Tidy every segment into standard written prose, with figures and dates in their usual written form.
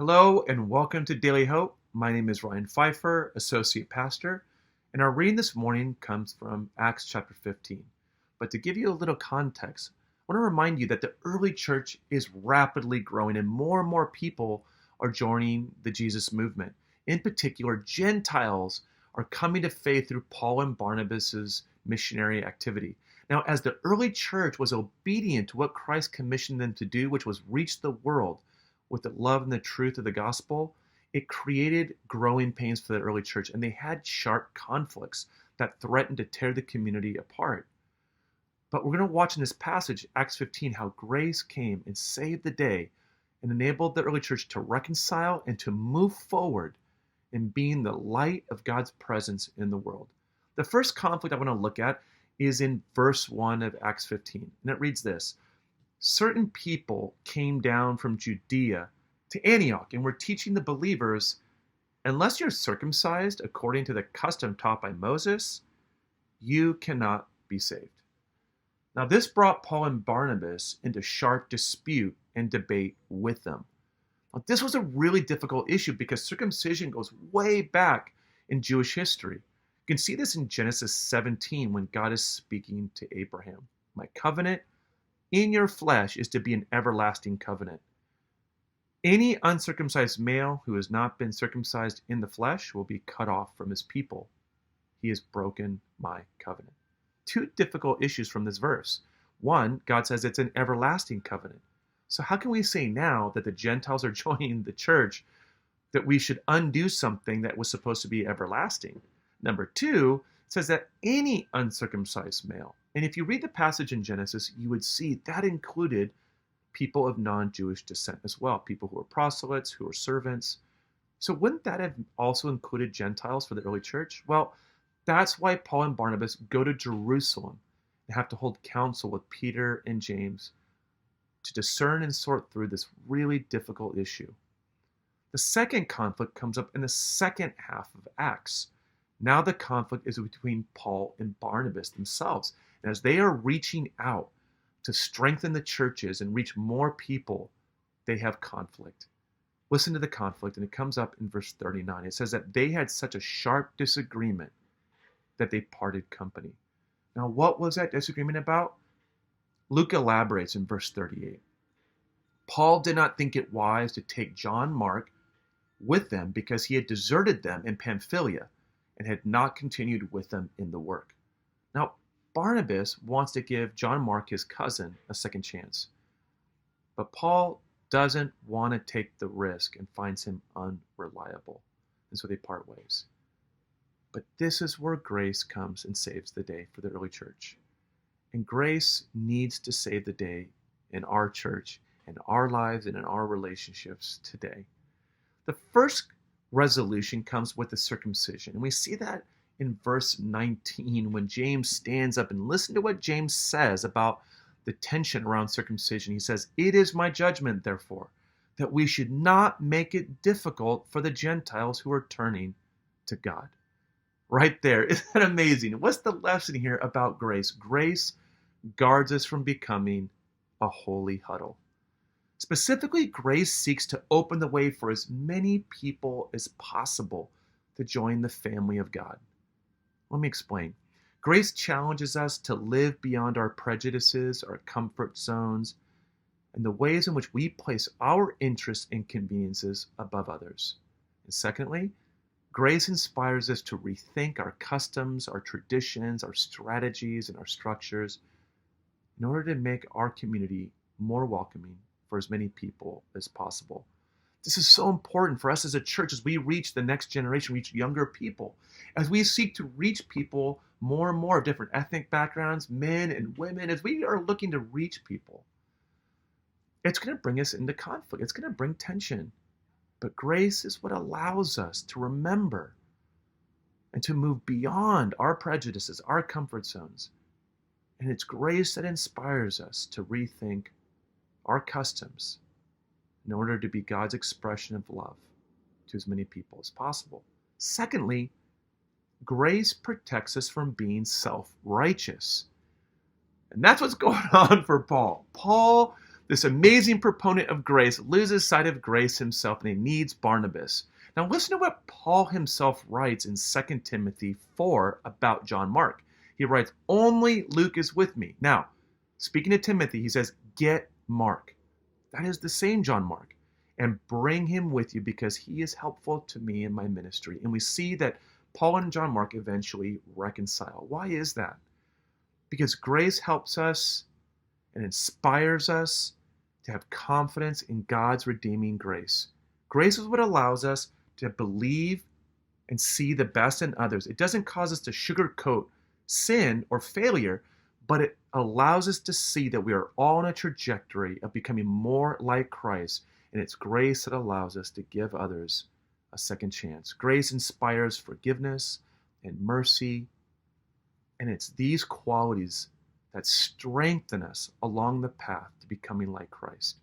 Hello and welcome to Daily Hope. My name is Ryan Pfeiffer, Associate Pastor, and our reading this morning comes from Acts chapter 15. But to give you a little context, I want to remind you that the early church is rapidly growing and more people are joining the Jesus movement. In particular, Gentiles are coming to faith through Paul and Barnabas's missionary activity. Now, as the early church was obedient to what Christ commissioned them to do, which was reach the world with the love and the truth of the gospel, it created growing pains for the early church, and they had sharp conflicts that threatened to tear the community apart. But we're going to watch in this passage, Acts 15, how grace came and saved the day and enabled the early church to reconcile and to move forward in being the light of God's presence in the world. The first conflict I want to look at is in verse 1 of Acts 15, and it reads this: certain people came down from Judea to Antioch and were teaching the believers, unless you're circumcised according to the custom taught by Moses, you cannot be saved. Now, this brought Paul and Barnabas into sharp dispute and debate with them. Now, this was a really difficult issue because circumcision goes way back in Jewish history. You can see this in Genesis 17 when God is speaking to Abraham. My covenant in your flesh is to be an everlasting covenant. Any uncircumcised male who has not been circumcised in the flesh will be cut off from his people. He has broken my covenant. Two difficult issues from this verse. One, God says it's an everlasting covenant. So how can we say now that the Gentiles are joining the church that we should undo something that was supposed to be everlasting? Number two, it says that any uncircumcised male. And if you read the passage in Genesis, you would see that included people of non-Jewish descent as well, people who were proselytes, who were servants. So wouldn't that have also included Gentiles for the early church? Well, that's why Paul and Barnabas go to Jerusalem and have to hold counsel with Peter and James to discern and sort through this really difficult issue. The second conflict comes up in the second half of Acts. Now the conflict is between Paul and Barnabas themselves. And as they are reaching out to strengthen the churches and reach more people, they have conflict. Listen to the conflict, and it comes up in verse 39. It says that they had such a sharp disagreement that they parted company. Now, what was that disagreement about? Luke elaborates in verse 38. Paul did not think it wise to take John Mark with them because he had deserted them in Pamphylia and had not continued with them in the work. Now, Barnabas wants to give John Mark, his cousin, a second chance. But Paul doesn't want to take the risk and finds him unreliable. And so they part ways. But this is where grace comes and saves the day for the early church. And grace needs to save the day in our church, in our lives, and in our relationships today. The first resolution comes with the circumcision. And we see that in verse 19 when James stands up, and listen to what James says about the tension around circumcision. He says, "It is my judgment, therefore, that we should not make it difficult for the Gentiles who are turning to God." Right there. Isn't that amazing? What's the lesson here about grace? Grace guards us from becoming a holy huddle. Specifically, grace seeks to open the way for as many people as possible to join the family of God. Let me explain. Grace challenges us to live beyond our prejudices, our comfort zones, and the ways in which we place our interests and conveniences above others. And secondly, grace inspires us to rethink our customs, our traditions, our strategies, and our structures in order to make our community more welcoming for as many people as possible. This is so important for us as a church as we reach the next generation, reach younger people, as we seek to reach people more and more of different ethnic backgrounds, men and women, as we are looking to reach people. It's going to bring us into conflict. It's going to bring tension. But grace is what allows us to remember and to move beyond our prejudices, our comfort zones. And it's grace that inspires us to rethink our customs in order to be God's expression of love to as many people as possible. Secondly, grace protects us from being self-righteous. And that's what's going on for Paul. Paul this amazing proponent of grace, loses sight of grace himself, and he needs Barnabas. Now listen to what Paul himself writes in 2 Timothy 4 about John Mark. He writes, "Only Luke is with me." Now, speaking to Timothy, he says, "Get Mark." That is the same John Mark. "And bring him with you because he is helpful to me in my ministry." And we see that Paul and John Mark eventually reconcile. Why is that? Because grace helps us and inspires us to have confidence in God's redeeming grace. Grace is what allows us to believe and see the best in others. It doesn't cause us to sugarcoat sin or failure, but it allows us to see that we are all on a trajectory of becoming more like Christ, and it's grace that allows us to give others a second chance. Grace inspires forgiveness and mercy, and it's these qualities that strengthen us along the path to becoming like Christ.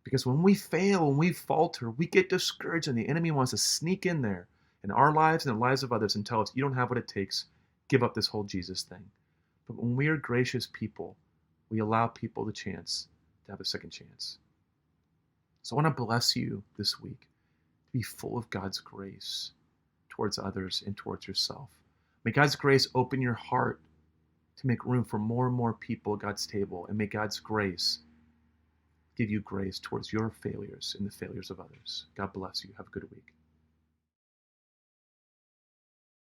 Because when we fail, when we falter, we get discouraged, and the enemy wants to sneak in there in our lives and the lives of others and tell us, "You don't have what it takes. Give up this whole Jesus thing." But when we are gracious people, we allow people the chance to have a second chance. So I want to bless you this week to be full of God's grace towards others and towards yourself. May God's grace open your heart to make room for more and more people at God's table, and may God's grace give you grace towards your failures and the failures of others. God bless you. Have a good week.